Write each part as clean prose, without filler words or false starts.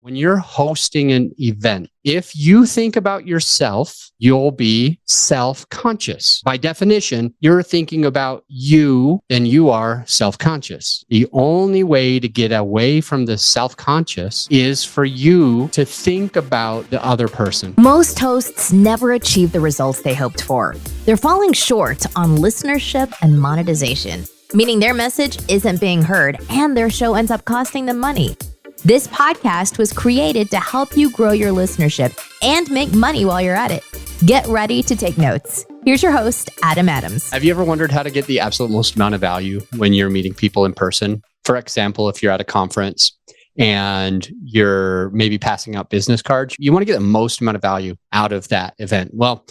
When you're hosting an event, if you think about yourself, you'll be self-conscious. By definition, you're thinking about you and you are self-conscious. The only way to get away from the self-conscious is for you to think about the other person. Most hosts never achieve the results they hoped for. They're falling short on listenership and monetization, meaning their message isn't being heard and their show ends up costing them money. This podcast was created to help you grow your listenership and make money while you're at it. Get ready to take notes. Here's your host, Adam Adams. Have you ever wondered how to get the absolute most amount of value when you're meeting people in person? For example, if you're at a conference and you're maybe passing out business cards, you want to get the most amount of value out of that event. Well,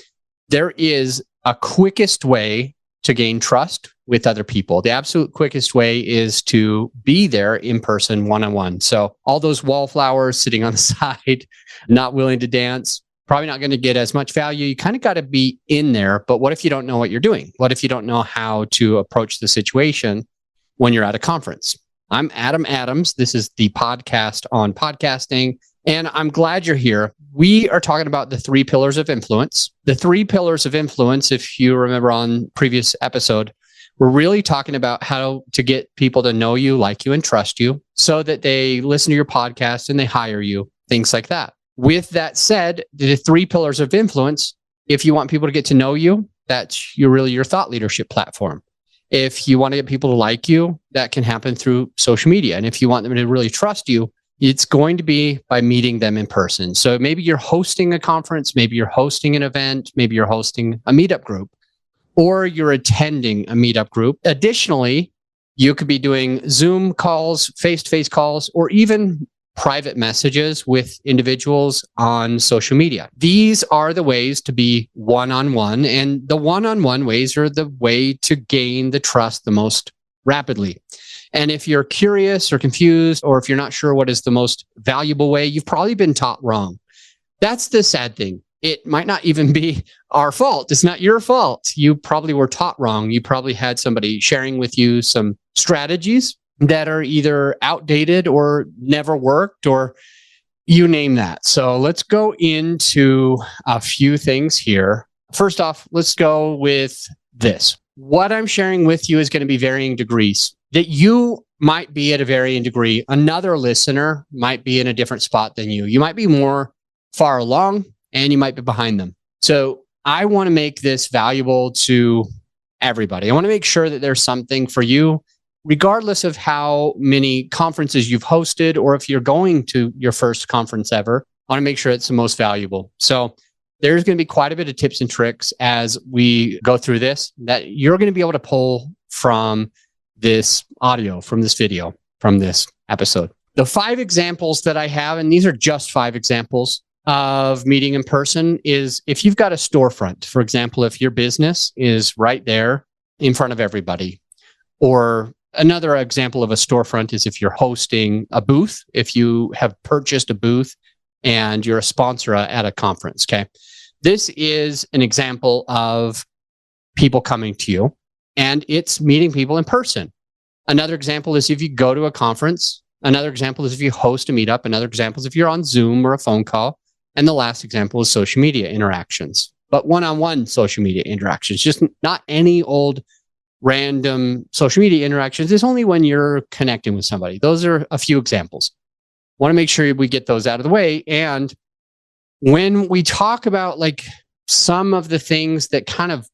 there is a quickest way to gain trust with other people. The absolute quickest way is to be there in person, one-on-one. So all those wallflowers sitting on the side, not willing to dance, probably not going to get as much value. You kind of got to be in there. But what if you don't know what you're doing? What if you don't know how to approach the situation when you're at a conference? I'm Adam Adams. This is the podcast on podcasting, and I'm glad you're here. We are talking about the 3 pillars of influence. The 3 pillars of influence, if you remember on previous episode, we're really talking about how to get people to know you, like you, and trust you so that they listen to your podcast and they hire you, things like that. With that said, the 3 pillars of influence, if you want people to get to know you, that's your thought leadership platform. If you want to get people to like you, that can happen through social media. And if you want them to really trust you, it's going to be by meeting them in person. So maybe you're hosting a conference, maybe you're hosting an event, maybe you're hosting a meetup group, or you're attending a meetup group. Additionally, you could be doing Zoom calls, face-to-face calls, or even private messages with individuals on social media. These are the ways to be one-on-one, and the one-on-one ways are the way to gain the trust the most rapidly. And if you're curious or confused, or if you're not sure what is the most valuable way, you've probably been taught wrong. That's the sad thing. It might not even be our fault. It's not your fault. You probably were taught wrong. You probably had somebody sharing with you some strategies that are either outdated or never worked, or you name that. So let's go into a few things here. First off, let's go with this. What I'm sharing with you is going to be varying degrees. That you might be at a varying degree. Another listener might be in a different spot than you. You might be more far along and you might be behind them. So I want to make this valuable to everybody. I want to make sure that there's something for you, regardless of how many conferences you've hosted or if you're going to your first conference ever. I want to make sure it's the most valuable. So there's going to be quite a bit of tips and tricks as we go through this that you're going to be able to pull from this audio, from this video, from this episode. The 5 examples that I have, and these are just 5 examples of meeting in person, is if you've got a storefront, for example, if your business is right there in front of everybody. Or another example of a storefront is if you're hosting a booth, if you have purchased a booth and you're a sponsor at a conference, okay? This is an example of people coming to you, and it's meeting people in person. Another example is if you go to a conference. Another example is if you host a meetup. Another example is if you're on Zoom or a phone call. And the last example is social media interactions, but one-on-one social media interactions, just not any old random social media interactions. It's only when you're connecting with somebody. Those are a few examples. Want to make sure we get those out of the way. And when we talk about like some of the things that kind of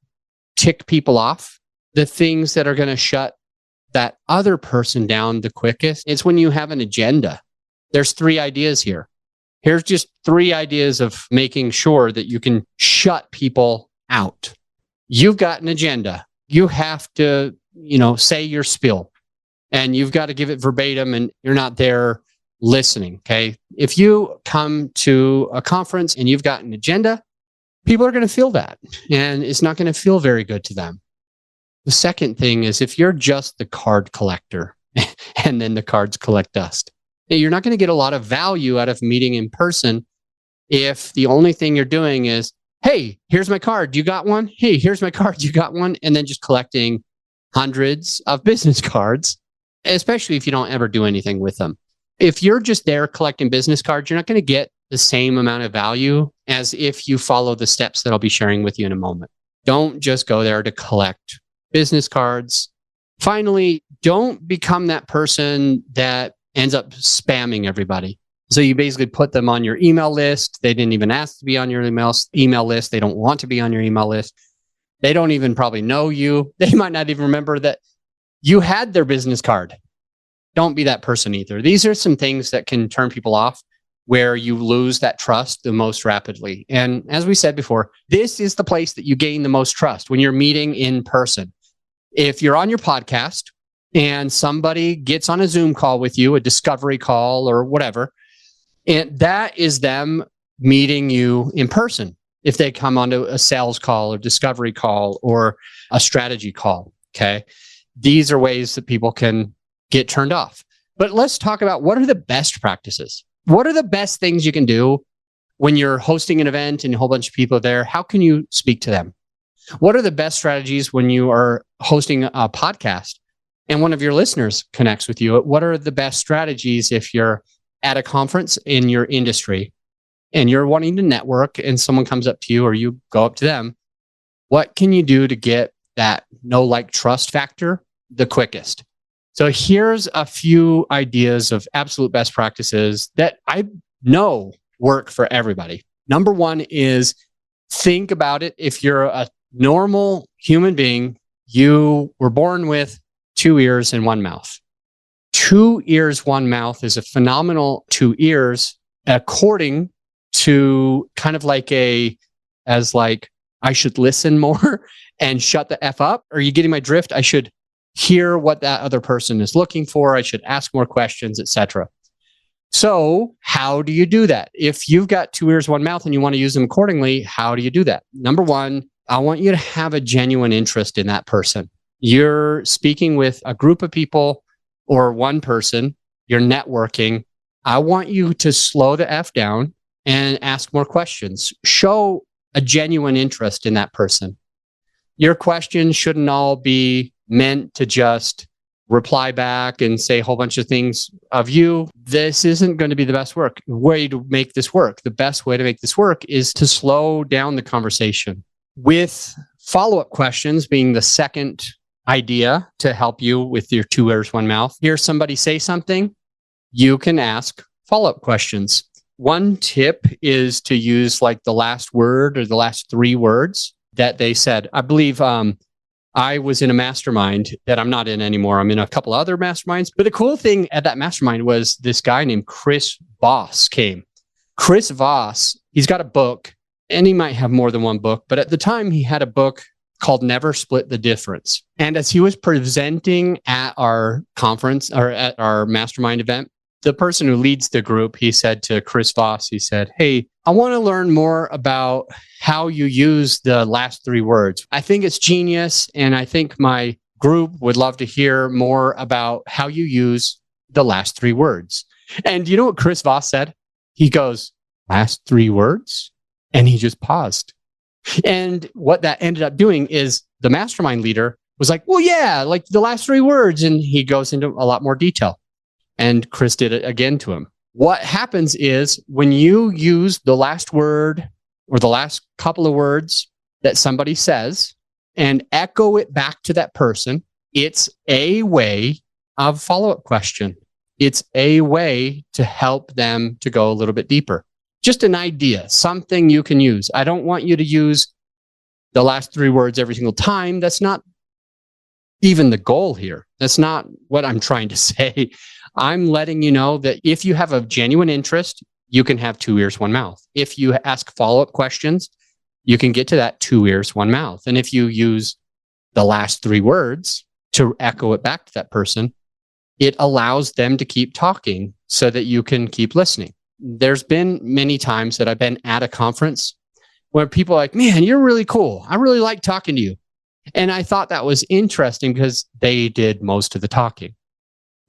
tick people off, the things that are going to shut that other person down the quickest, it's when you have an agenda. There's 3 ideas here. Here's just 3 ideas of making sure that you can shut people out. You've got an agenda. You have to, say your spiel, and you've got to give it verbatim, and you're not there listening. Okay. If you come to a conference and you've got an agenda, people are going to feel that, and it's not going to feel very good to them. The second thing is if you're just the card collector and then the cards collect dust, you're not going to get a lot of value out of meeting in person if the only thing you're doing is, hey, here's my card, you got one? Hey, here's my card, you got one? And then just collecting hundreds of business cards, especially if you don't ever do anything with them. If you're just there collecting business cards, you're not going to get the same amount of value as if you follow the steps that I'll be sharing with you in a moment. Don't just go there to collect business cards. Finally, don't become that person that ends up spamming everybody. So you basically put them on your email list. They didn't even ask to be on your email list. They don't want to be on your email list. They don't even probably know you. They might not even remember that you had their business card. Don't be that person either. These are some things that can turn people off where you lose that trust the most rapidly. And as we said before, this is the place that you gain the most trust when you're meeting in person. If you're on your podcast and somebody gets on a Zoom call with you, a discovery call or whatever, and that is them meeting you in person. If they come onto a sales call or discovery call or a strategy call, okay? These are ways that people can get turned off. But let's talk about what are the best practices. What are the best things you can do when you're hosting an event and a whole bunch of people are there? How can you speak to them? What are the best strategies when you are hosting a podcast and one of your listeners connects with you? What are the best strategies if you're at a conference in your industry and you're wanting to network and someone comes up to you or you go up to them? What can you do to get that know, like, trust factor the quickest? So here's a few ideas of absolute best practices that I know work for everybody. Number one is think about it. If you're a normal human being, you were born with 2 ears and 1 mouth. 2 ears, 1 mouth is a phenomenal 2 ears according to kind of like I should listen more and shut the F up. Are you getting my drift? I should hear what that other person is looking for. I should ask more questions, etc. So how do you do that? If you've got 2 ears, 1 mouth, and you want to use them accordingly, how do you do that? Number one, I want you to have a genuine interest in that person. You're speaking with a group of people or one person, you're networking. I want you to slow the F down and ask more questions. Show a genuine interest in that person. Your questions shouldn't all be meant to just reply back and say a whole bunch of things of you. This isn't going to be the best way to make this work. The best way to make this work is to slow down the conversation with follow-up questions being the second idea to help you with your 2 ears, 1 mouth. Hear somebody say something, you can ask follow-up questions. One tip is to use like the last word or the last 3 words that they said. I believe I was in a mastermind that I'm not in anymore. I'm in a couple other masterminds. But the cool thing at that mastermind was this guy named Chris Voss came. Chris Voss, he's got a book, and he might have more than one book, but at the time he had a book called Never Split the Difference. And as he was presenting at our conference or at our mastermind event, the person who leads the group, he said to Chris Voss, he said, "Hey, I want to learn more about how you use the last 3 words. I think it's genius. And I think my group would love to hear more about how you use the last 3 words." And you know what Chris Voss said? He goes, "Last 3 words?" And he just paused. And what that ended up doing is the mastermind leader was like, "Well, yeah, like the last 3 words." And he goes into a lot more detail. And Chris did it again to him. What happens is when you use the last word or the last couple of words that somebody says and echo it back to that person, it's a way of follow-up question. It's a way to help them to go a little bit deeper. Just an idea, something you can use. I don't want you to use the last 3 words every single time. That's not even the goal here. That's not what I'm trying to say. I'm letting you know that if you have a genuine interest, you can have 2 ears, 1 mouth. If you ask follow-up questions, you can get to that 2 ears, 1 mouth. And if you use the last 3 words to echo it back to that person, it allows them to keep talking so that you can keep listening. There's been many times that I've been at a conference where people are like, "Man, you're really cool. I really like talking to you." And I thought that was interesting because they did most of the talking.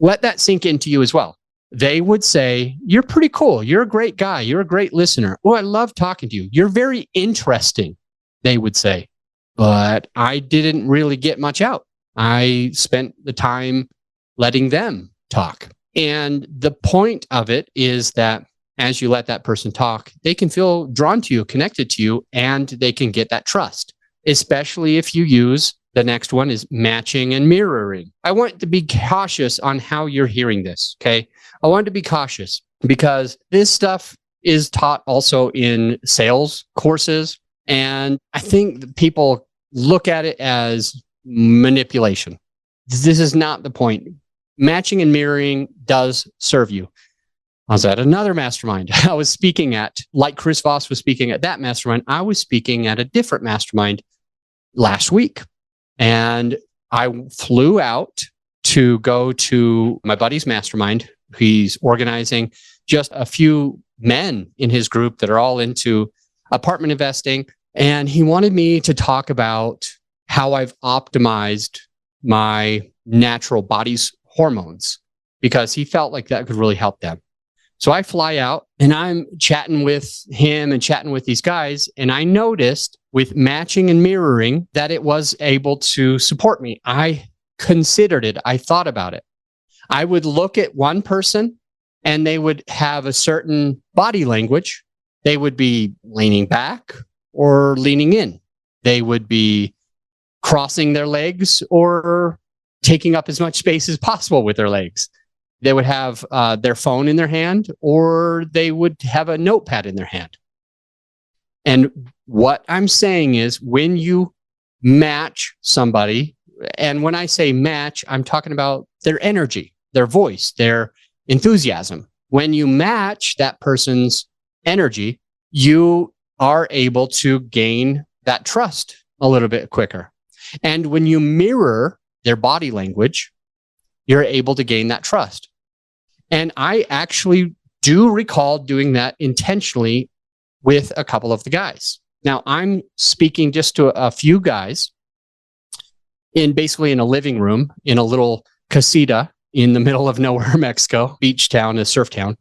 Let that sink into you as well. They would say, "You're pretty cool. You're a great guy. You're a great listener. Oh, I love talking to you. You're very interesting," they would say. But I didn't really get much out. I spent the time letting them talk. And the point of it is that as you let that person talk, they can feel drawn to you, connected to you, and they can get that trust, especially if you use the next one is matching and mirroring. I want to be cautious on how you're hearing this. Okay. I want to be cautious because this stuff is taught also in sales courses. And I think that people look at it as manipulation. This is not the point. Matching and mirroring does serve you. I was at another mastermind I was speaking at, like Chris Voss was speaking at that mastermind. I was speaking at a different mastermind last week. And I flew out to go to my buddy's mastermind. He's organizing just a few men in his group that are all into apartment investing. And he wanted me to talk about how I've optimized my natural body's hormones because he felt like that could really help them. So I fly out and I'm chatting with him and chatting with these guys. And I noticed with matching and mirroring that it was able to support me. I considered it. I thought about it. I would look at one person and they would have a certain body language. They would be leaning back or leaning in. They would be crossing their legs or taking up as much space as possible with their legs. They would have their phone in their hand, or they would have a notepad in their hand. And what I'm saying is when you match somebody, and when I say match, I'm talking about their energy, their voice, their enthusiasm. When you match that person's energy, you are able to gain that trust a little bit quicker. And when you mirror their body language, you're able to gain that trust. And I actually do recall doing that intentionally with a couple of the guys. Now, I'm speaking just to a few guys basically in a living room in a little casita in the middle of nowhere, Mexico, beach town, a surf town.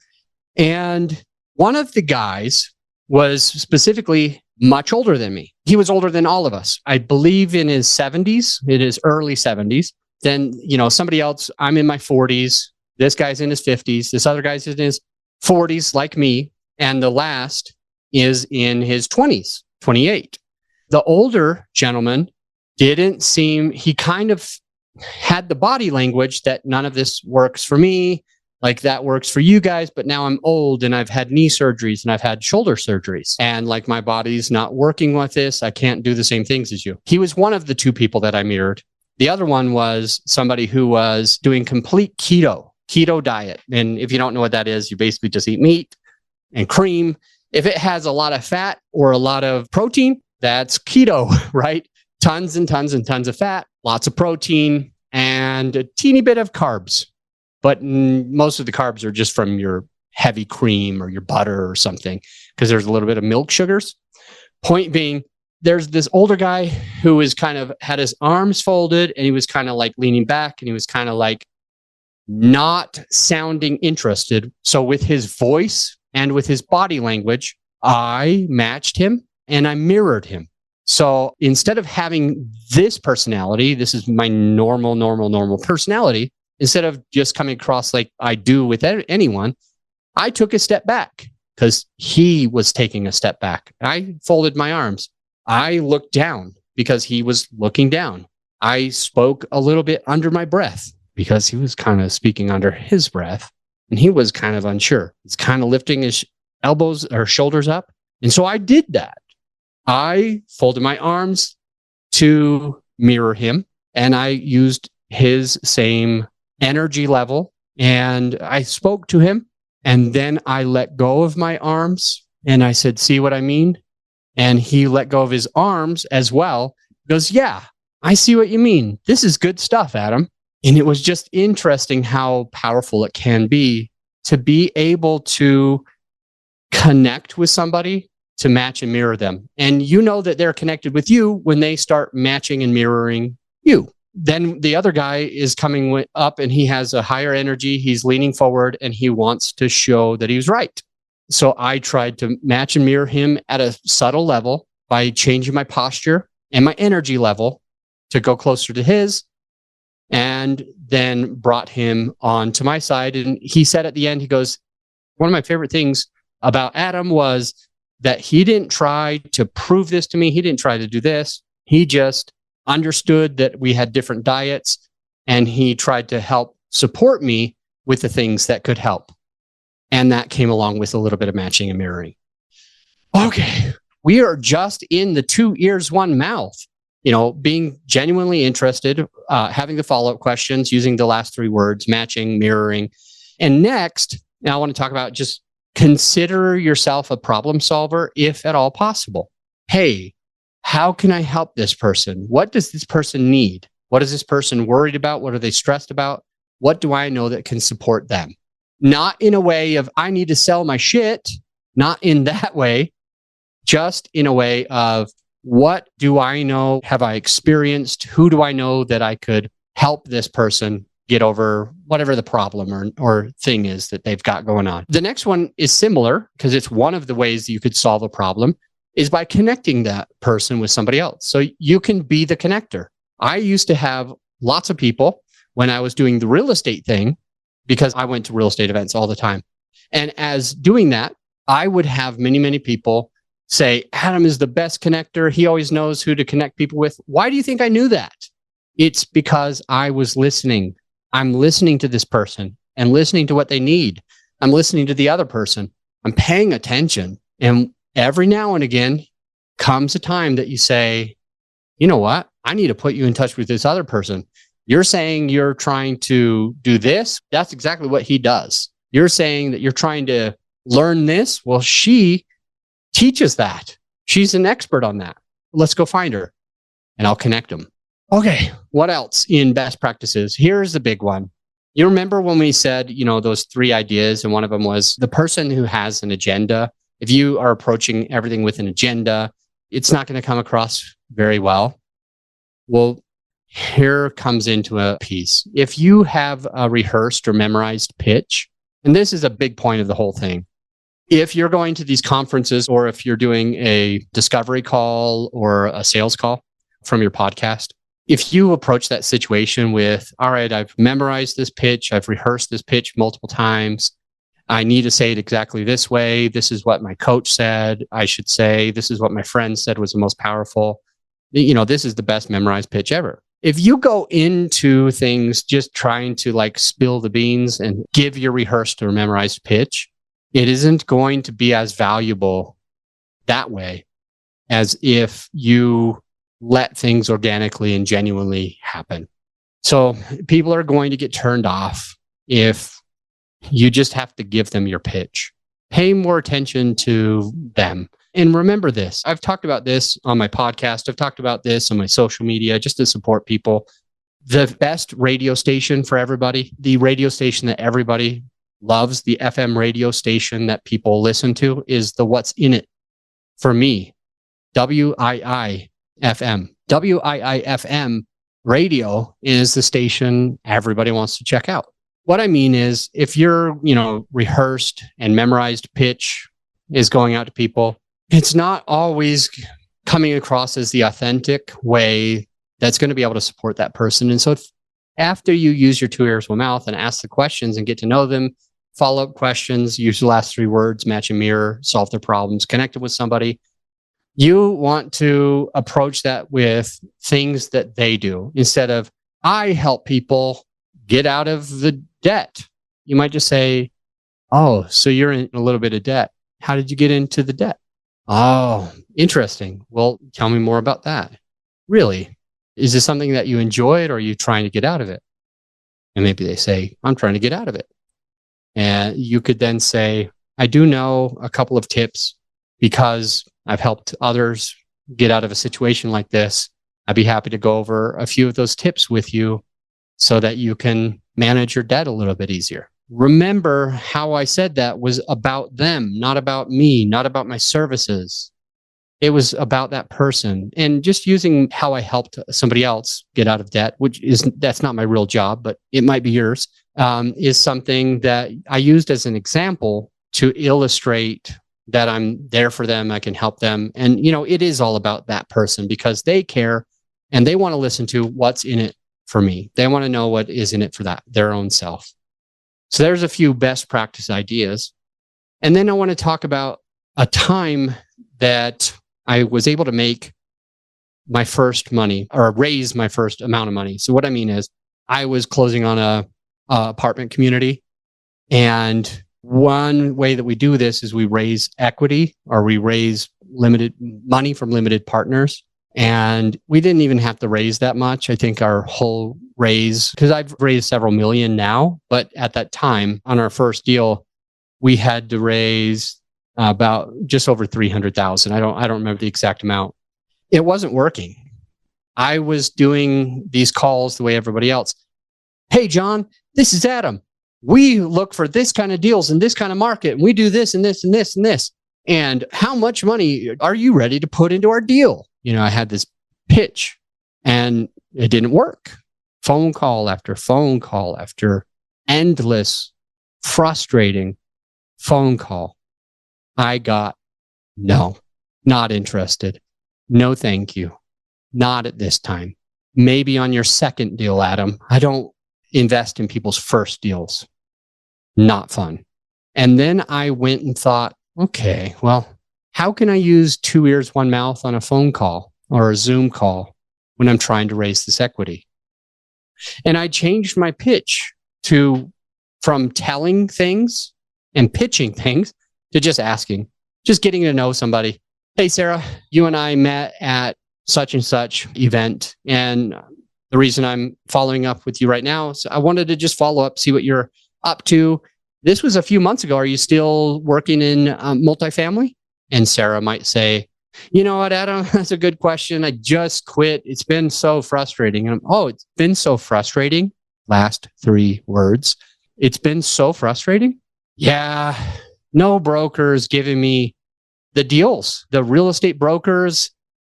And one of the guys was specifically much older than me. He was older than all of us. I believe in his 70s, in his early 70s. Then, somebody else, I'm in my 40s. This guy's in his 50s. This other guy's in his 40s, like me. And the last is in his 20s, 28. The older gentleman he kind of had the body language that none of this works for me. Like that works for you guys, but now I'm old and I've had knee surgeries and I've had shoulder surgeries. And like my body's not working with this. I can't do the same things as you. He was one of the two people that I mirrored. The other one was somebody who was doing complete keto diet. And if you don't know what that is, you basically just eat meat and cream. If it has a lot of fat or a lot of protein, that's keto, right? Tons and tons and tons of fat, lots of protein, and a teeny bit of carbs. But most of the carbs are just from your heavy cream or your butter or something, because there's a little bit of milk sugars. Point being, there's this older guy who is kind of had his arms folded and he was kind of like leaning back and he was kind of like not sounding interested. So with his voice and with his body language, I matched him and I mirrored him. So instead of having this personality, this is my normal personality, instead of just coming across like I do with anyone, I took a step back because he was taking a step back. I folded my arms. I looked down because he was looking down. I spoke a little bit under my breath because he was kind of speaking under his breath and he was kind of unsure. He's kind of lifting his elbows or shoulders up. And so I did that. I folded my arms to mirror him and I used his same energy level and I spoke to him and then I let go of my arms and I said, see what I mean? And he let go of his arms as well. He goes, yeah, I see what you mean. This is good stuff, Adam. And it was just interesting how powerful it can be to be able to connect with somebody, to match and mirror them. And you know that they're connected with you when they start matching and mirroring you. Then the other guy is coming up and he has a higher energy. He's leaning forward and he wants to show that he was right. So I tried to match and mirror him at a subtle level by changing my posture and my energy level to go closer to his. and then brought him on to my side. And he said at the end, he goes, one of my favorite things about Adam was that he didn't try to prove this to me. He didn't try to do this. He just understood that we had different diets, and he tried to help support me with the things that could help. And that came along with a little bit of matching and mirroring. Okay, we are just in the 2 ears, 1 mouth. Being genuinely interested, having the follow-up questions, using the last 3 words, matching, mirroring. And next, now I want to talk about just consider yourself a problem solver if at all possible. Hey, how can I help this person? What does this person need? What is this person worried about? What are they stressed about? What do I know that can support them? Not in a way of, I need to sell my shit. Not in that way. Just in a way of, what do I know? Have I experienced? Who do I know that I could help this person get over whatever the problem or thing is that they've got going on? The next one is similar because it's one of the ways you could solve a problem is by connecting that person with somebody else. So you can be the connector. I used to have lots of people when I was doing the real estate thing, because I went to real estate events all the time. And as doing that, I would have many, many people say, Adam is the best connector. He always knows who to connect people with. Why do you think I knew that? It's because I was listening. I'm listening to this person and listening to what they need. I'm listening to the other person. I'm paying attention. And every now and again comes a time that you say, you know what? I need to put you in touch with this other person. You're saying you're trying to do this. That's exactly what he does. You're saying that you're trying to learn this. Well, she teaches that. She's an expert on that. Let's go find her and I'll connect them. Okay. What else in best practices? Here's the big one. You remember when we said, those 3 ideas, and one of them was the person who has an agenda. If you are approaching everything with an agenda, it's not going to come across very well. Well, here comes into a piece. If you have a rehearsed or memorized pitch, and this is a big point of the whole thing, if you're going to these conferences or if you're doing a discovery call or a sales call from your podcast, if you approach that situation with, all right, I've memorized this pitch, I've rehearsed this pitch multiple times, I need to say it exactly this way, this is what my coach said I should say, this is what my friend said was the most powerful, this is the best memorized pitch ever. If you go into things just trying to spill the beans and give your rehearsed or memorized pitch, it isn't going to be as valuable that way as if you let things organically and genuinely happen. So people are going to get turned off if you just have to give them your pitch. Pay more attention to them. And remember this, I've talked about this on my podcast. I've talked about this on my social media just to support people. The best radio station for everybody, the radio station that everybody loves, the FM radio station that people listen to, is the What's In It for me, WII-FM. WII-FM radio is the station everybody wants to check out. What I mean is, if your rehearsed and memorized pitch is going out to people, it's not always coming across as the authentic way that's going to be able to support that person. And so after you use your 2 ears, 1 mouth and ask the questions and get to know them, follow-up questions, use the last 3 words, match and mirror, solve their problems, connect with somebody, you want to approach that with things that they do instead of, I help people get out of the debt. You might just say, oh, so you're in a little bit of debt. How did you get into the debt? Oh, interesting. Well, tell me more about that. Really? Is this something that you enjoyed, or are you trying to get out of it? And maybe they say, I'm trying to get out of it. And you could then say, I do know a couple of tips because I've helped others get out of a situation like this. I'd be happy to go over a few of those tips with you so that you can manage your debt a little bit easier. Remember how I said that was about them, not about me, not about my services. It was about that person. And just using how I helped somebody else get out of debt, that's not my real job, but it might be yours, is something that I used as an example to illustrate that I'm there for them, I can help them. And, it is all about that person because they care and they want to listen to what's in it for me. They want to know what is in it for their own self. So there's a few best practice ideas. And then I want to talk about a time that I was able to make my first money or raise my first amount of money. So what I mean is I was closing on a apartment community. And one way that we do this is we raise equity or we raise limited money from limited partners. And we didn't even have to raise that much. I think our whole raise, because I've raised several million now, but at that time on our first deal, we had to raise about just over 300,000. I don't remember the exact amount. It wasn't working. I was doing these calls the way everybody else. Hey, John, this is Adam. We look for this kind of deals in this kind of market. And we do this and this and this and this. And how much money are you ready to put into our deal? I had this pitch and it didn't work. Phone call after phone call after endless, frustrating phone call. I got no, not interested. No, thank you. Not at this time. Maybe on your second deal, Adam. I don't invest in people's first deals. Not fun. And then I went and thought, okay, well, how can I use 2 ears, 1 mouth on a phone call or a Zoom call when I'm trying to raise this equity? And I changed my pitch from telling things and pitching things to just asking, just getting to know somebody. Hey, Sarah, you and I met at such and such event. And the reason I'm following up with you right now is I wanted to just follow up, see what you're up to. This was a few months ago. Are you still working in multifamily? And Sarah might say, you know what, Adam, that's a good question. I just quit. It's been so frustrating. And it's been so frustrating. Last 3 words. It's been so frustrating. Yeah, no brokers giving me the deals. The real estate brokers,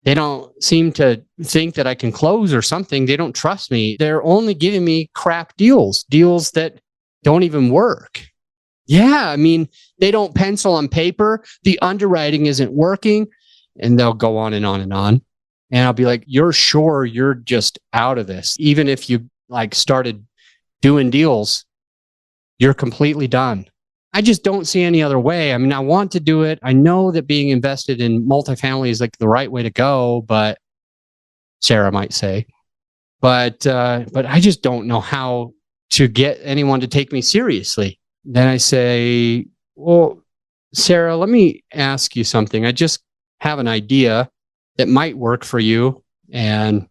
they don't seem to think that I can close or something. They don't trust me. They're only giving me crap deals that don't even work. Yeah, I mean, they don't pencil on paper. The underwriting isn't working. And they'll go on and on and on. And I'll be like, you're sure you're just out of this? Even if you started doing deals, you're completely done. I just don't see any other way. I mean, I want to do it. I know that being invested in multifamily is the right way to go, but Sarah might say, but I just don't know how to get anyone to take me seriously. Then I say, well, Sarah, let me ask you something. I just have an idea that might work for you. And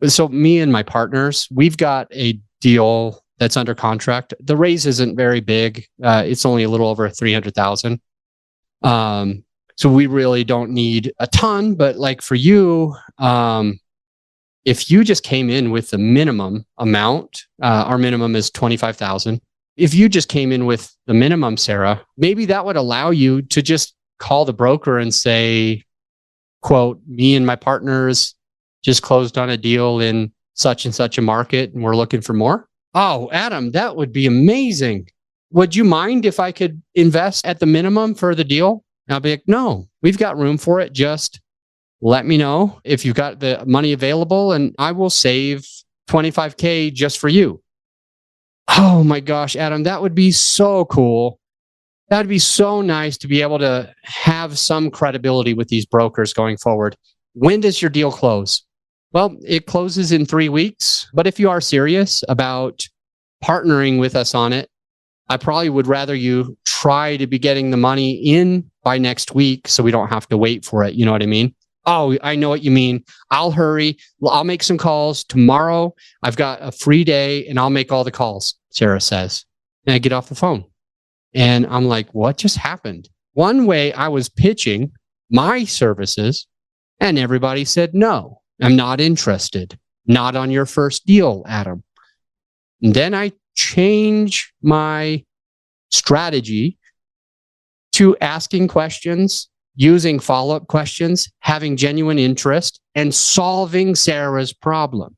so me and my partners, we've got a deal that's under contract. The raise isn't very big. It's only a little over 300,000. So we really don't need a ton, but for you, if you just came in with the minimum amount, our minimum is 25,000. If you just came in with the minimum, Sarah, maybe that would allow you to just call the broker and say, quote, me and my partners just closed on a deal in such and such a market and we're looking for more. Oh, Adam, that would be amazing. Would you mind if I could invest at the minimum for the deal? And I'll be like, no, we've got room for it. Just let me know if you've got the money available and I will save $25,000 just for you. Oh my gosh, Adam, that would be so cool. That would be so nice to be able to have some credibility with these brokers going forward. When does your deal close? Well, it closes in 3 weeks. But if you are serious about partnering with us on it, I probably would rather you try to be getting the money in by next week so we don't have to wait for it. You know what I mean? Oh, I know what you mean. I'll hurry. I'll make some calls tomorrow. I've got a free day and I'll make all the calls, Sarah says. And I get off the phone. And I'm like, what just happened? One way I was pitching my services and everybody said, no, I'm not interested. Not on your first deal, Adam. And then I change my strategy to asking questions, using follow-up questions, having genuine interest, and solving Sarah's problem.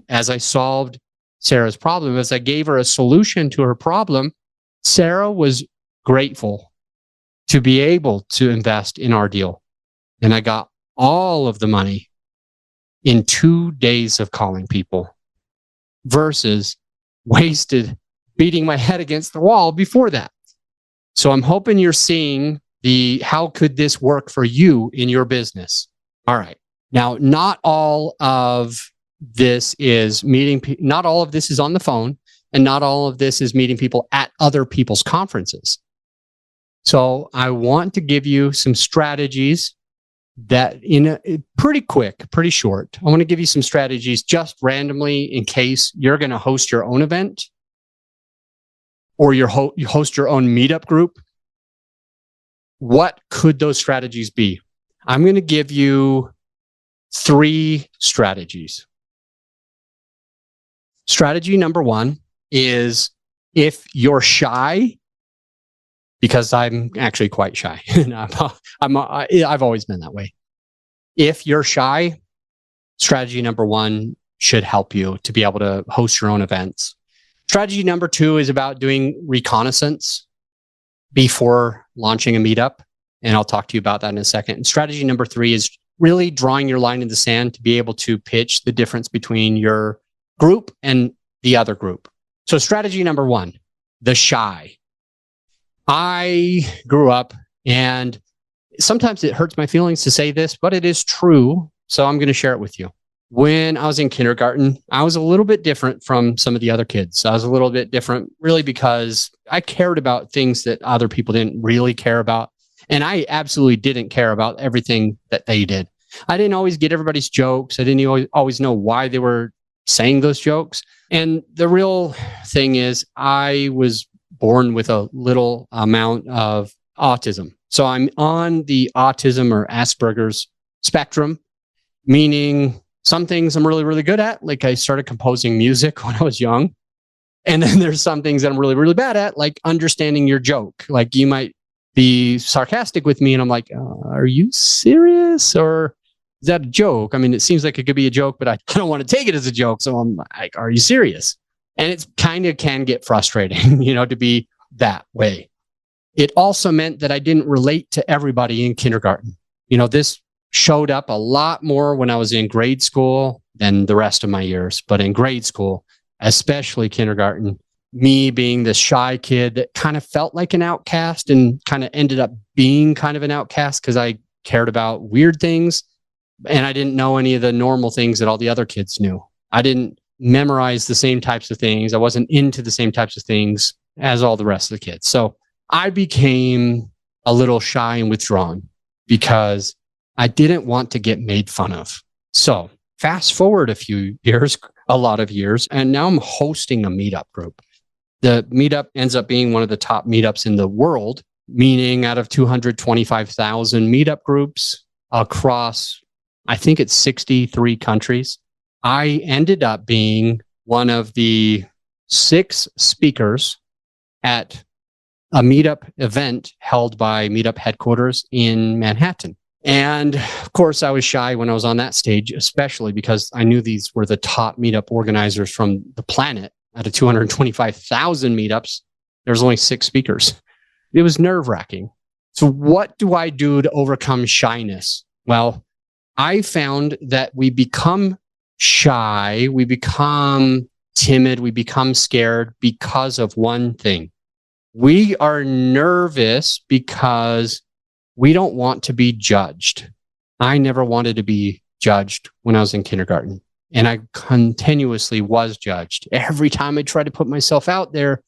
As I solved Sarah's problem, as I gave her a solution to her problem, Sarah was grateful to be able to invest in our deal. And I got all of the money in 2 days of calling people. versus wasted beating my head against the wall before that. So I'm hoping you're seeing how could this work for you in your business? All right. Now, not all of this is not all of this is on the phone, and not all of this is meeting people at other people's conferences. So I want to give you some strategies that pretty short. I want to give you some strategies just randomly in case you're going to host your own event or you host your own meetup group. What could those strategies be? I'm going to give you 3 strategies. Strategy number 1 is if you're shy, because I'm actually quite shy. I've always been that way. If you're shy, strategy number 1 should help you to be able to host your own events. Strategy number 2 is about doing reconnaissance before launching a meetup. And I'll talk to you about that in a second. And strategy number 3 is really drawing your line in the sand to be able to pitch the difference between your group and the other group. So strategy number 1, the shy. I grew up, and sometimes it hurts my feelings to say this, but it is true. So I'm going to share it with you. When I was in kindergarten, I was a little bit different from some of the other kids. I was a little bit different really because I cared about things that other people didn't really care about. And I absolutely didn't care about everything that they did. I didn't always get everybody's jokes. I didn't always know why they were saying those jokes. And the real thing is I was born with a little amount of autism. So I'm on the autism or Asperger's spectrum, meaning some things I'm really, really good at. Like I started composing music when I was young. And then there's some things that I'm really, really bad at, like understanding your joke. Like you might be sarcastic with me and I'm like, are you serious? Or is that a joke? I mean, it seems like it could be a joke, but I don't want to take it as a joke. So I'm like, are you serious? And it's kind of can get frustrating, to be that way. It also meant that I didn't relate to everybody in kindergarten. This showed up a lot more when I was in grade school than the rest of my years. But in grade school, especially kindergarten, me being this shy kid that kind of felt like an outcast and kind of ended up being kind of an outcast because I cared about weird things and I didn't know any of the normal things that all the other kids knew. I didn't memorize the same types of things. I wasn't into the same types of things as all the rest of the kids. So I became a little shy and withdrawn because I didn't want to get made fun of. So fast forward a lot of years, and now I'm hosting a meetup group. The meetup ends up being one of the top meetups in the world, meaning out of 225,000 meetup groups across, I think it's 63 countries. I ended up being one of the 6 speakers at a meetup event held by Meetup headquarters in Manhattan. And of course, I was shy when I was on that stage, especially because I knew these were the top meetup organizers from the planet. Out of 225,000 meetups, there's only 6 speakers. It was nerve-wracking. So what do I do to overcome shyness? Well, I found that we become shy, we become timid, we become scared because of one thing. We are nervous because we don't want to be judged. I never wanted to be judged when I was in kindergarten, and I continuously was judged. Every time I tried to put myself out there,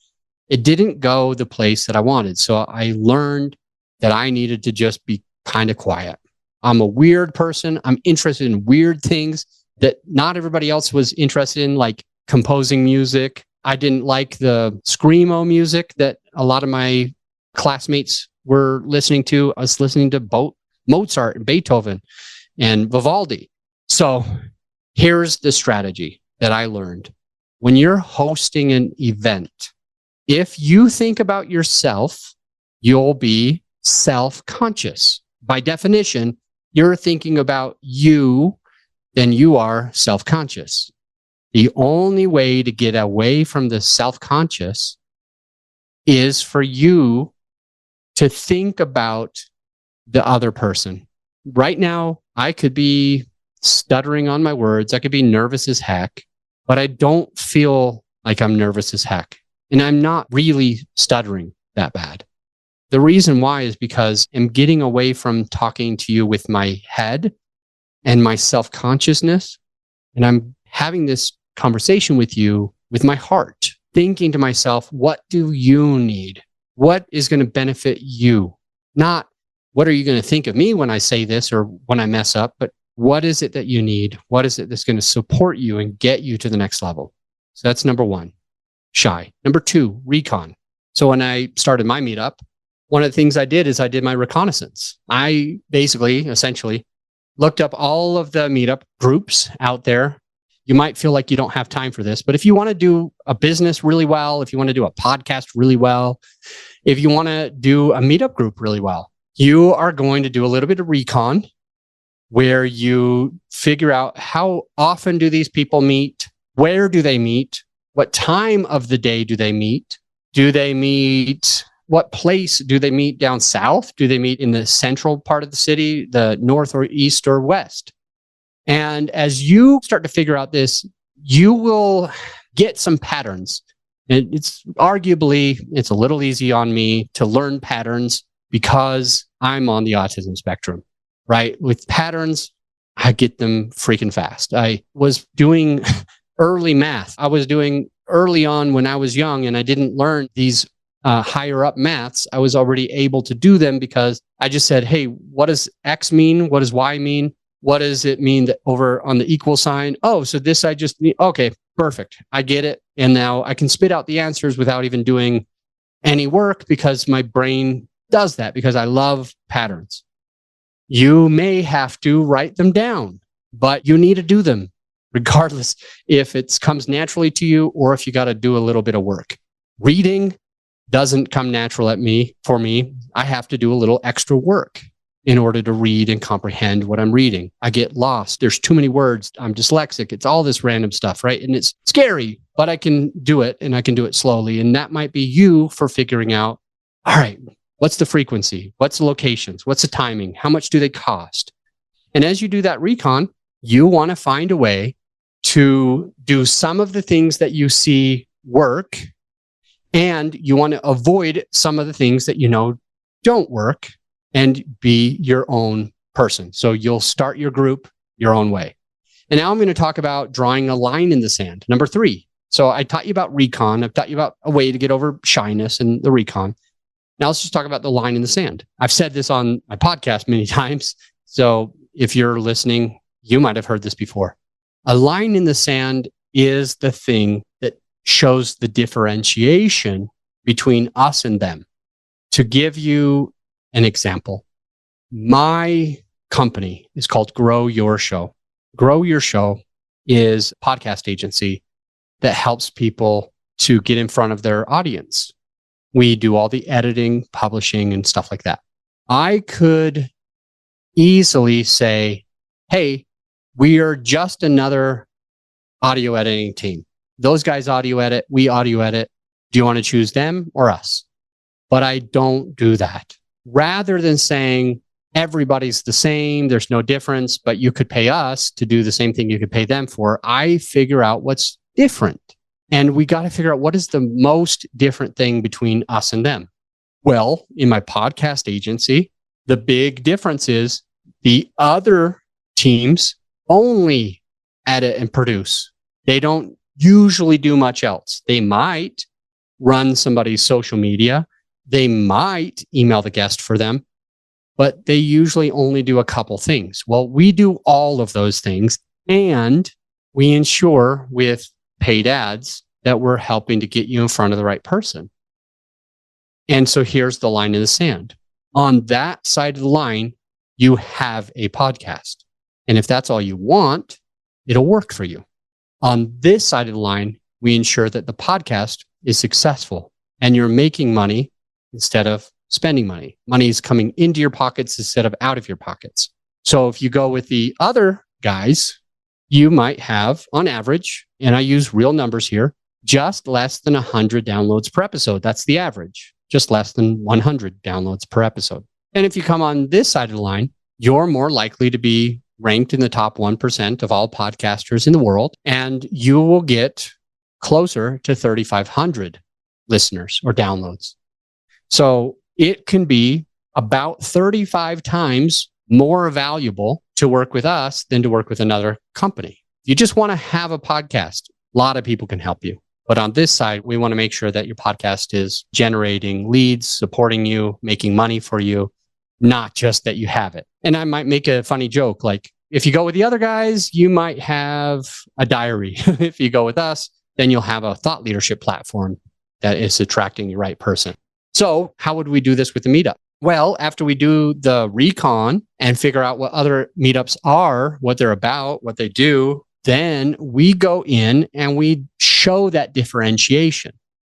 it didn't go the place that I wanted. So I learned that I needed to just be kind of quiet. I'm a weird person. I'm interested in weird things that not everybody else was interested in, like composing music. I didn't like the screamo music that a lot of my classmates were listening to. I was listening to Mozart and Beethoven and Vivaldi. So here's the strategy that I learned. When you're hosting an event, if you think about yourself, you'll be self-conscious. By definition, you're thinking about you, then you are self-conscious. The only way to get away from the self-conscious is for you to think about the other person. Right now, I could be stuttering on my words. I could be nervous as heck. but I don't feel like I'm nervous as heck. And I'm not really stuttering that bad. The reason why is because I'm getting away from talking to you with my head and my self-consciousness. And I'm having this conversation with you with my heart, thinking to myself, what do you need? What is going to benefit you? Not what are you going to think of me when I say this or when I mess up, but what is it that you need? What is it that's going to support you and get you to the next level? So that's number one, shy. Number two, recon. So when I started my meetup, one of the things I did is I did my reconnaissance. I essentially looked up all of the meetup groups out there. You might feel like you don't have time for this, but if you want to do a business really well, if you want to do a podcast really well, if you want to do a meetup group really well, you are going to do a little bit of recon where you figure out how often do these people meet? Where do they meet? What time of the day do they meet? Do they meet? What place do they meet down south? Do they meet in the central part of the city, the north or east or west? And as you start to figure out this, you will get some patterns. And it's a little easy on me to learn patterns because I'm on the autism spectrum, right? With patterns, I get them freaking fast. I was doing early math. I was doing early on when I was young and I didn't learn these higher up maths. I was already able to do them because I just said, hey, what does X mean? What does Y mean? What does it mean that over on the equal sign? Oh, so this I just need. Okay, perfect. I get it. And now I can spit out the answers without even doing any work because my brain does that because I love patterns. You may have to write them down, but you need to do them regardless if it comes naturally to you or if you got to do a little bit of work. Reading doesn't come natural for me. I have to do a little extra work in order to read and comprehend what I'm reading. I get lost. There's too many words. I'm dyslexic. It's all this random stuff, right? And it's scary, but I can do it and I can do it slowly. And that might be you for figuring out, all right, what's the frequency? What's the locations? What's the timing? How much do they cost? And as you do that recon, you want to find a way to do some of the things that you see work, and you want to avoid some of the things that you know don't work and be your own person. So you'll start your group your own way. And now I'm going to talk about drawing a line in the sand. Number 3. So I taught you about recon. I've taught you about a way to get over shyness and the recon. Now let's just talk about the line in the sand. I've said this on my podcast many times. So if you're listening, you might have heard this before. A line in the sand is the thing that shows the differentiation between us and them. To give you an example, my company is called Grow Your Show. Grow Your Show is a podcast agency that helps people to get in front of their audience. We do all the editing, publishing, and stuff like that. I could easily say, hey, we are just another audio editing team. Those guys audio edit, we audio edit. Do you want to choose them or us? But I don't do that. Rather than saying everybody's the same, there's no difference, but you could pay us to do the same thing you could pay them for, I figure out what's different. And we got to figure out what is the most different thing between us and them. Well, in my podcast agency, the big difference is the other teams only edit and produce. They don't usually do much else. They might run somebody's social media. They might email the guest for them, but they usually only do a couple things. Well, we do all of those things, and we ensure with paid ads that we're helping to get you in front of the right person. And so here's the line in the sand. On that side of the line, you have a podcast. And if that's all you want, it'll work for you. On this side of the line, we ensure that the podcast is successful and you're making money instead of spending money. Money is coming into your pockets instead of out of your pockets. So if you go with the other guys, you might have, on average, and I use real numbers here, just less than 100 downloads per episode. That's the average, just less than 100 downloads per episode. And if you come on this side of the line, you're more likely to be ranked in the top 1% of all podcasters in the world, and you will get closer to 3,500 listeners or downloads. So it can be about 35 times more valuable to work with us than to work with another company. You just want to have a podcast. A lot of people can help you. But on this side, we want to make sure that your podcast is generating leads, supporting you, making money for you, not just that you have it. And I might make a funny joke, like if you go with the other guys, you might have a diary. If you go with us, then you'll have a thought leadership platform that is attracting the right person. So how would we do this with the meetup? Well, after we do the recon and figure out what other meetups are, what they're about, what they do, then we go in and we show that differentiation.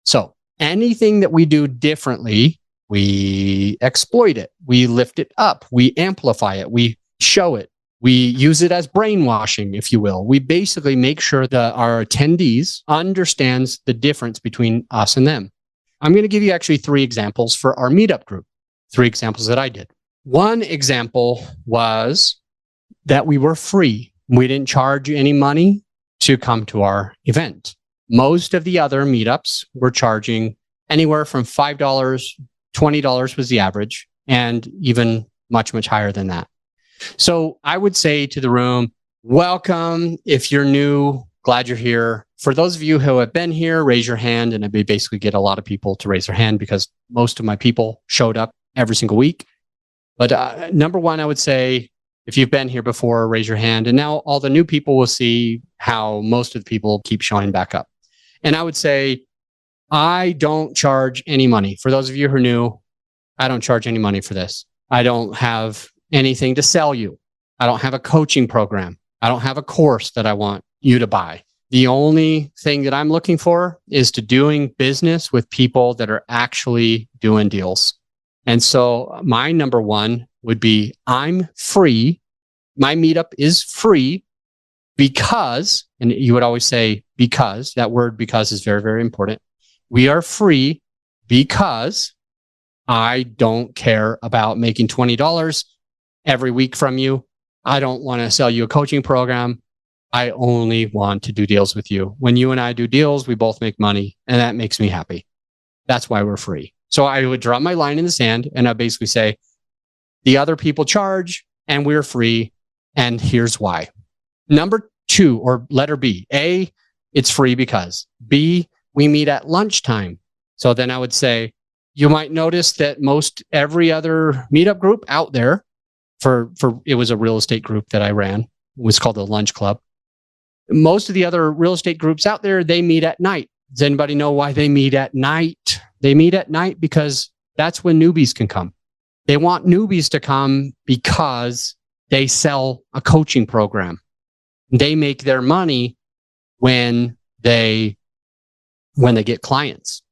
So anything that we do differently, we exploit it, we lift it up, we amplify it, we show it, we use it as brainwashing, if you will. We basically make sure that our attendees understands the difference between us and them. I'm going to give you actually 3 examples for our meetup group, 3 examples that I did. One example was that we were free. We didn't charge any money to come to our event. Most of the other meetups were charging anywhere from $5, $20 was the average, and even much, much higher than that. So I would say to the room, welcome. If you're new, glad you're here. For those of you who have been here, raise your hand. And I basically get a lot of people to raise their hand because most of my people showed up every single week. But number one, I would say, if you've been here before, raise your hand. And now all the new people will see how most of the people keep showing back up. And I would say, I don't charge any money. For those of you who are new, I don't charge any money for this. I don't have anything to sell you. I don't have a coaching program. I don't have a course that I want you to buy. The only thing that I'm looking for is to doing business with people that are actually doing deals. And so my number one would be, I'm free. My meetup is free because, and you would always say because, that word because is very, very important. We are free because I don't care about making $20 every week from you. I don't want to sell you a coaching program. I only want to do deals with you. When you and I do deals, we both make money, and that makes me happy. That's why we're free. So I would drop my line in the sand, and I basically say, the other people charge, and we're free, and here's why. Number 2, or letter B. A, it's free because. B, we meet at lunchtime. So then I would say, you might notice that most every other meetup group out there, for it was a real estate group that I ran. It was called the Lunch Club. Most of the other real estate groups out there, they meet at night. Does anybody know why they meet at night? They meet at night because that's when newbies can come. They want newbies to come because they sell a coaching program. They make their money when they get clients.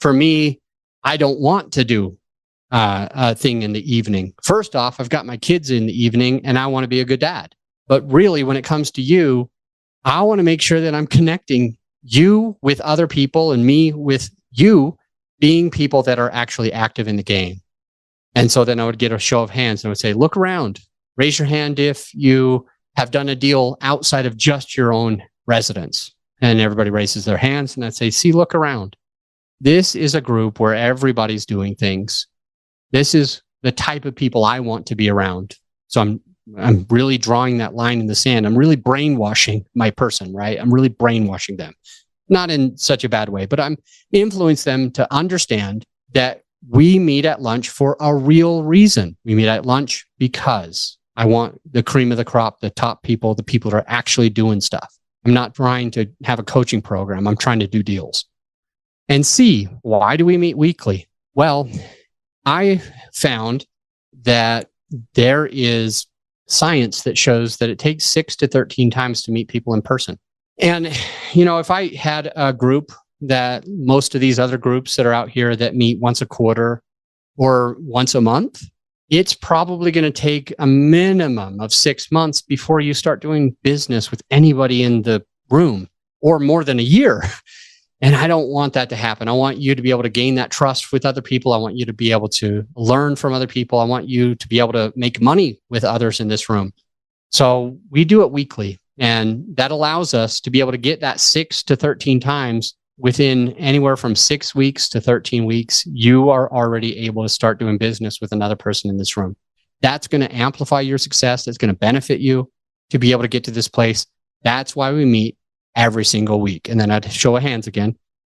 For me, I don't want to do a thing in the evening. First off, I've got my kids in the evening and I want to be a good dad. But really, when it comes to you, I want to make sure that I'm connecting you with other people and me with you being people that are actually active in the game. And so then I would get a show of hands and I would say, look around, raise your hand if you have done a deal outside of just your own residence. And everybody raises their hands and I'd say, see, look around. This is a group where everybody's doing things. This is the type of people I want to be around. So I'm really drawing that line in the sand. I'm really brainwashing my person, right? I'm really brainwashing them. Not in such a bad way, but I'm influencing them to understand that we meet at lunch for a real reason. We meet at lunch because I want the cream of the crop, the top people, the people that are actually doing stuff. I'm not trying to have a coaching program. I'm trying to do deals. And C, why do we meet weekly? Well, I found that there is science that shows that it takes 6 to 13 times to meet people in person. And, if I had a group that most of these other groups that are out here that meet once a quarter or once a month, it's probably going to take a minimum of 6 months before you start doing business with anybody in the room, or more than a year. And I don't want that to happen. I want you to be able to gain that trust with other people. I want you to be able to learn from other people. I want you to be able to make money with others in this room. So we do it weekly, and that allows us to be able to get that 6 to 13 times within anywhere from 6 weeks to 13 weeks. You are already able to start doing business with another person in this room. That's going to amplify your success. That's going to benefit you to be able to get to this place. That's why we meet every single week. And then I'd show of hands again.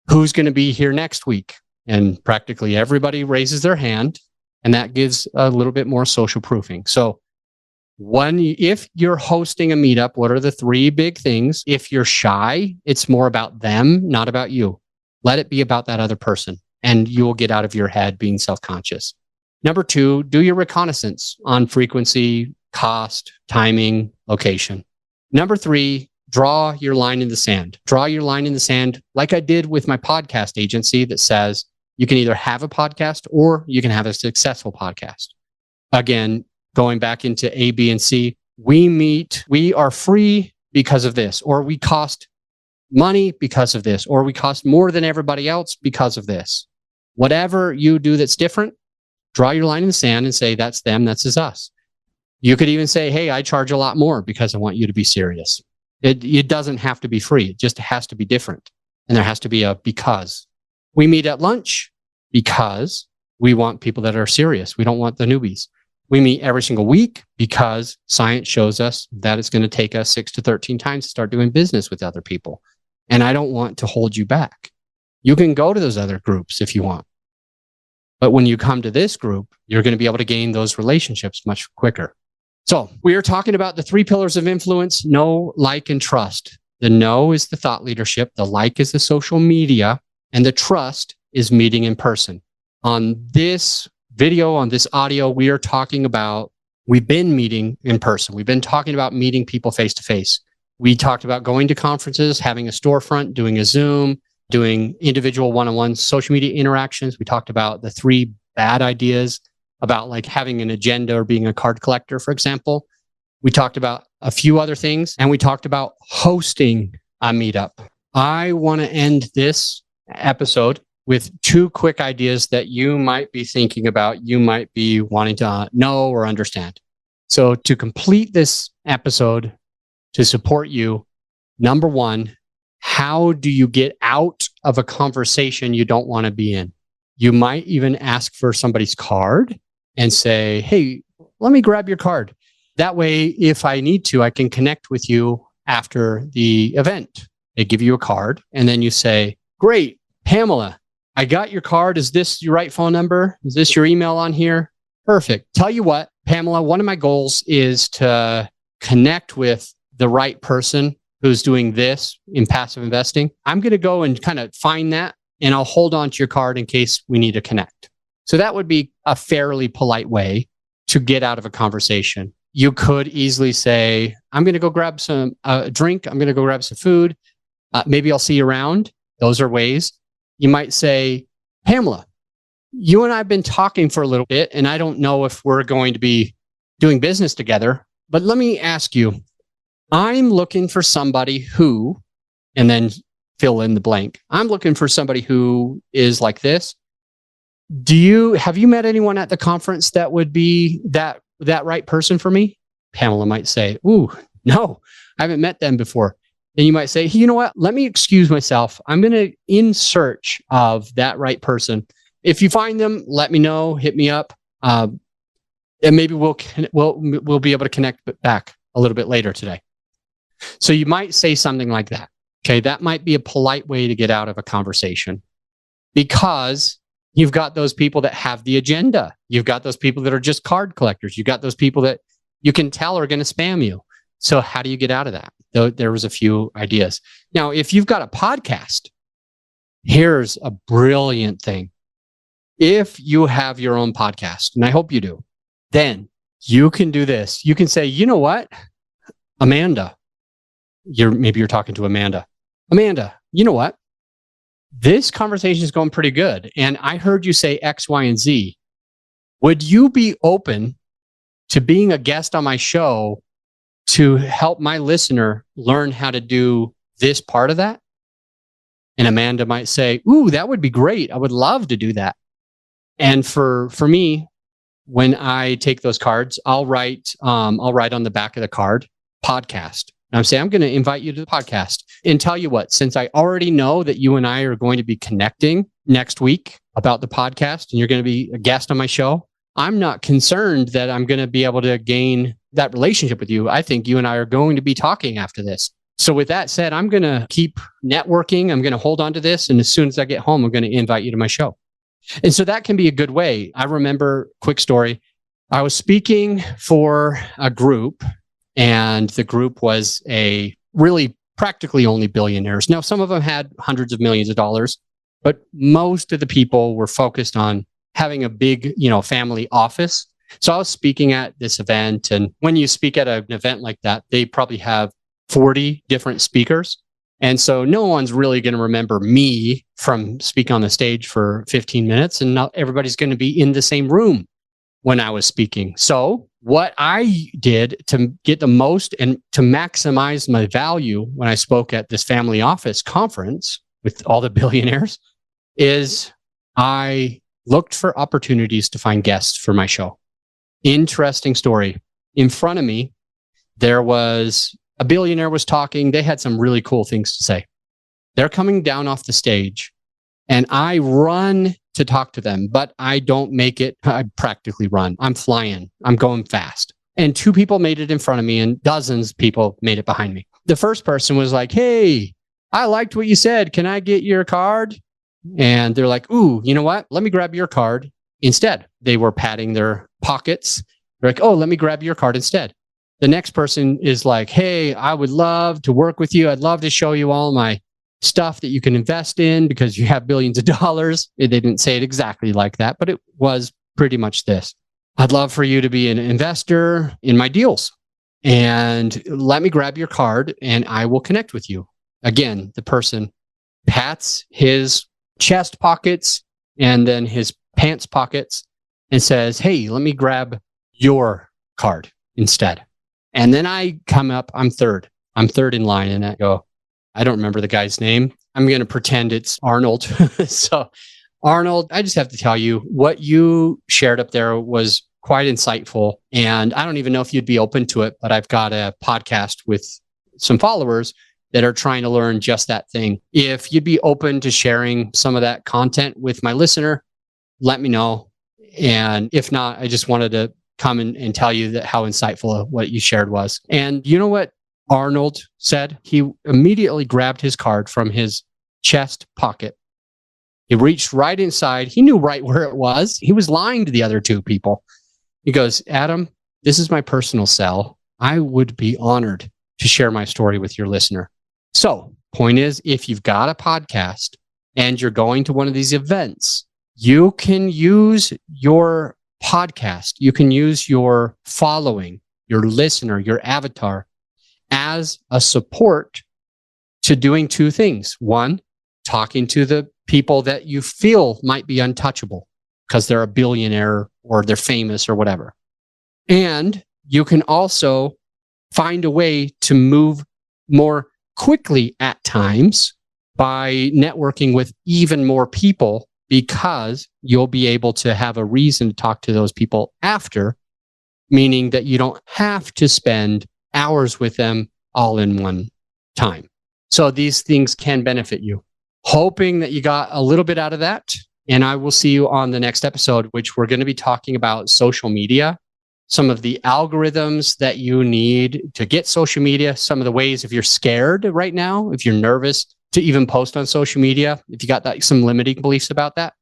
Who's going to be here next week? And practically everybody raises their hand, and that gives a little bit more social proofing. So if you're hosting a meetup, what are the 3 big things? If you're shy, it's more about them, not about you. Let it be about that other person, and you will get out of your head being self-conscious. Number 2, do your reconnaissance on frequency, cost, timing, location. Number 3, draw your line in the sand. Draw your line in the sand like I did with my podcast agency that says you can either have a podcast or you can have a successful podcast. Again, going back into A, B, and C, we are free because of this, or we cost money because of this, or we cost more than everybody else because of this. Whatever you do that's different, draw your line in the sand and say, that's them, that's us. You could even say, hey, I charge a lot more because I want you to be serious. It doesn't have to be free. It just has to be different. And there has to be a because. We meet at lunch because we want people that are serious. We don't want the newbies. We meet every single week because science shows us that it's going to take us 6 to 13 times to start doing business with other people. And I don't want to hold you back. You can go to those other groups if you want. But when you come to this group, you're going to be able to gain those relationships much quicker. So we are talking about the 3 pillars of influence: know, like, and trust. The know is the thought leadership. The like is the social media. And the trust is meeting in person. On this video, on this audio, we are talking about, we've been meeting in person. We've been talking about meeting people face to face. We talked about going to conferences, having a storefront, doing a Zoom, doing individual one-on-one social media interactions. We talked about the 3 bad ideas about like having an agenda or being a card collector, for example. We talked about a few other things, and we talked about hosting a meetup. I want to end this episode with 2 quick ideas that you might be thinking about, you might be wanting to know or understand. So to complete this episode, to support you, number 1, how do you get out of a conversation you don't want to be in? You might even ask for somebody's card and say, hey, let me grab your card. That way, if I need to, I can connect with you after the event. They give you a card, and then you say, great, Pamela, I got your card. Is this your right phone number? Is this your email on here? Perfect. Tell you what, Pamela, one of my goals is to connect with the right person who's doing this in passive investing. I'm going to go and kind of find that, and I'll hold on to your card in case we need to connect. So that would be a fairly polite way to get out of a conversation. You could easily say, I'm going to go grab some drink. I'm going to go grab some food. Maybe I'll see you around. Those are ways. You might say, Pamela, you and I have been talking for a little bit, and I don't know if we're going to be doing business together, but let me ask you, I'm looking for somebody who, and then fill in the blank. I'm looking for somebody who is like this. Have you met anyone at the conference that would be that right person for me? Pamela might say, ooh, no, I haven't met them before. Then you might say, hey, you know what? Let me excuse myself. I'm going to in search of that right person. If you find them, let me know, hit me up. And maybe we'll be able to connect back a little bit later today. So you might say something like that. Okay. That might be a polite way to get out of a conversation, because you've got those people that have the agenda. You've got those people that are just card collectors. You've got those people that you can tell are going to spam you. So how do you get out of that? There was a few ideas. Now, if you've got a podcast, here's a brilliant thing. If you have your own podcast, and I hope you do, then you can do this. You can say, you know what, Amanda, maybe you're talking to Amanda. Amanda, you know what? This conversation is going pretty good. And I heard you say X, Y, and Z. Would you be open to being a guest on my show to help my listener learn how to do this part of that? And Amanda might say, ooh, that would be great. I would love to do that. And for me, when I take those cards, I'll write on the back of the card, podcast. And I'm saying, I'm going to invite you to the podcast. And tell you what, since I already know that you and I are going to be connecting next week about the podcast, and you're going to be a guest on my show, I'm not concerned that I'm going to be able to gain that relationship with you. I think you and I are going to be talking after this. So with that said, I'm going to keep networking. I'm going to hold on to this. And as soon as I get home, I'm going to invite you to my show. And so that can be a good way. I remember, quick story, I was speaking for a group, and the group was a really practically only billionaires. Now, some of them had hundreds of millions of dollars, but most of the people were focused on having a big, family office. So I was speaking at this event. And when you speak at an event like that, they probably have 40 different speakers. And so no one's really going to remember me from speaking on the stage for 15 minutes. And not everybody's going to be in the same room when I was speaking. So what I did to get the most and to maximize my value when I spoke at this family office conference with all the billionaires is I looked for opportunities to find guests for my show. Interesting story. In front of me, there was a billionaire was talking. They had some really cool things to say. They're coming down off the stage, and I run to talk to them, but I don't make it. I practically run. I'm flying. I'm going fast. And two people made it in front of me, and dozens of people made it behind me. The first person was like, "Hey, I liked what you said. Can I get your card?" And they're like, "Ooh, you know what? Let me grab your card instead." They were patting their pockets. They're like, "Oh, let me grab your card instead." The next person is like, "Hey, I would love to work with you. I'd love to show you all my stuff that you can invest in because you have billions of dollars." They didn't say it exactly like that, but it was pretty much this. "I'd love for you to be an investor in my deals. And let me grab your card and I will connect with you." Again, the person pats his chest pockets and then his pants pockets and says, "Hey, let me grab your card instead." And then I come up, I'm third in line, and I go, I don't remember the guy's name. I'm going to pretend it's Arnold. So Arnold, I just have to tell you, what you shared up there was quite insightful. And I don't even know if you'd be open to it, but I've got a podcast with some followers that are trying to learn just that thing. If you'd be open to sharing some of that content with my listener, let me know. And if not, I just wanted to come and tell you that how insightful what you shared was. And you know what Arnold said? He immediately grabbed his card from his chest pocket. He reached right inside. He knew right where it was. He was lying to the other two people. He goes, "Adam, this is my personal cell. I would be honored to share my story with your listener." So, point is, if you've got a podcast and you're going to one of these events, you can use your podcast. You can use your following, your listener, your avatar as a support to doing two things. One, talking to the people that you feel might be untouchable because they're a billionaire or they're famous or whatever. And you can also find a way to move more quickly at times by networking with even more people, because you'll be able to have a reason to talk to those people after, meaning that you don't have to spend hours with them all in one time. So these things can benefit you. Hoping that you got a little bit out of that. And I will see you on the next episode, which we're going to be talking about social media, some of the algorithms that you need to get social media, some of the ways if you're scared right now, if you're nervous to even post on social media, if you got some limiting beliefs about that,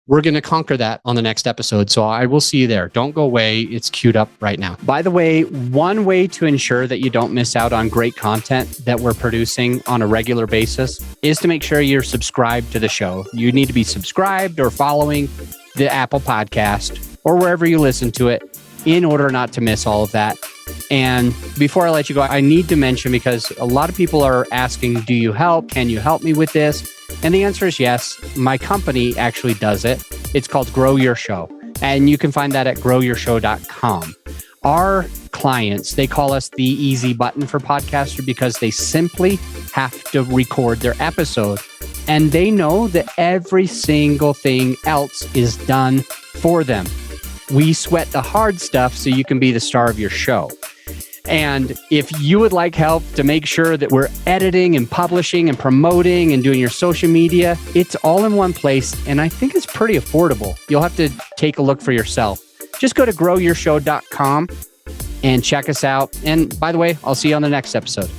we're going to conquer that on the next episode. So I will see you there. Don't go away. It's queued up right now. By the way, one way to ensure that you don't miss out on great content that we're producing on a regular basis is to make sure you're subscribed to the show. You need to be subscribed or following the Apple Podcast or wherever you listen to it in order not to miss all of that. And before I let you go, I need to mention, because a lot of people are asking, do you help? Can you help me with this? And the answer is yes. My company actually does it. It's called Grow Your Show. And you can find that at growyourshow.com. Our clients, they call us the easy button for podcaster because they simply have to record their episode. And they know that every single thing else is done for them. We sweat the hard stuff so you can be the star of your show. And if you would like help to make sure that we're editing and publishing and promoting and doing your social media, it's all in one place. And I think it's pretty affordable. You'll have to take a look for yourself. Just go to growyourshow.com and check us out. And by the way, I'll see you on the next episode.